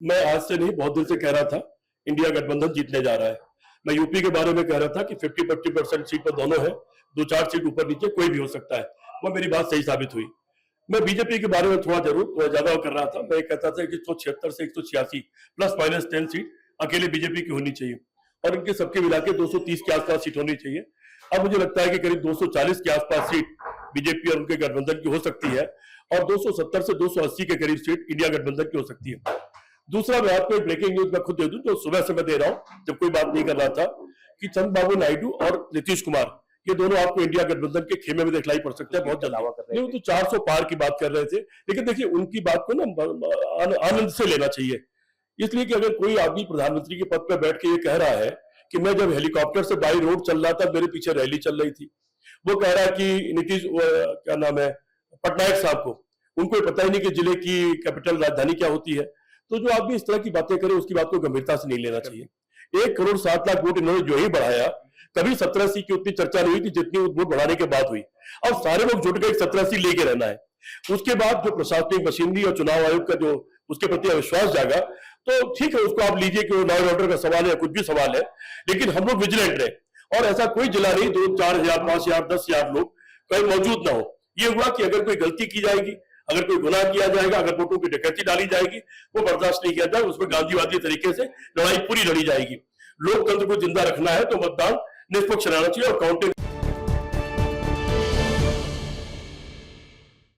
मैं आज से नहीं, बहुत दिन से कह रहा था इंडिया गठबंधन जीतने जा रहा है। मैं यूपी के बारे में कह रहा था कि 50-50% सीट पर दोनों है, 2-4 सीट ऊपर नीचे कोई भी हो सकता है। वो मेरी बात सही साबित हुई। मैं बीजेपी के बारे में थोड़ा ज्यादा कर रहा था। मैं कहता था कि 176 से 186 प्लस माइनस 10 सीट अकेले बीजेपी की होनी चाहिए और इनके सबके मिला के 230 के आसपास सीट होनी चाहिए। अब मुझे लगता है कि करीब 240 के आसपास सीट बीजेपी और उनके गठबंधन की हो सकती है और 270 से 280 के करीब सीट इंडिया गठबंधन की हो सकती है। दूसरा, मैं आपको एक ब्रेकिंग न्यूज मैं खुद दे दूं, जो सुबह से मैं दे रहा हूं, जब कोई बात नहीं कर रहा था, कि चंद्रबाबू नायडू और नीतीश कुमार ये दोनों आपको इंडिया गठबंधन के खेमे में दिखलाई पड़ सकते हैं। बहुत दावा कर रहे हैं, तो 400 पार की बात कर रहे थे। लेकिन देखिए, उनकी बात को ना आनंद से लेना चाहिए। इसलिए कि अगर कोई आदमी प्रधानमंत्री के पद पर बैठ के ये कह रहा है कि मैं जब हेलीकॉप्टर से बाई रोड चल रहा था, मेरे पीछे रैली चल रही थी, वो कह रहा है कि नीतीश क्या नाम है पटनायक साहब को, उनको पता ही नहीं कि जिले की कैपिटल राजधानी क्या होती है। तो जो आदमी इस तरह की बातें करे, उसकी बात को गंभीरता से नहीं लेना चाहिए। 1,07,00,000 वोट इन्होंने जो ही बढ़ाया, कभी 17 की उतनी चर्चा नहीं हुई थी जितनी वोट बढ़ाने के बाद हुई। अब सारे लोग जुट गए 17 लेके रहना है। उसके बाद जो प्रशासनिक मशीनरी और चुनाव आयोग का जो उसके प्रति अविश्वास जागा, तो ठीक है, उसको आप लीजिए कि लॉ एंड ऑर्डर का सवाल है, कुछ भी सवाल है, लेकिन हम लोग विजिलेंट रहे और ऐसा कोई जिला नहीं 2-4,000, 5,000, 10,000 लोग कहीं मौजूद ना हो। ये हुआ कि अगर कोई गलती की जाएगी, अगर कोई गुनाह किया जाएगा, अगर वोटों की डकैती डाली जाएगी, वो बर्दाश्त नहीं किया जाए। उसमें गांधीवादी तरीके से लड़ाई पूरी लड़ी जाएगी। लोकतंत्र को जिंदा रखना है तो मतदान निष्पक्ष रहना चाहिए और काउंटिंग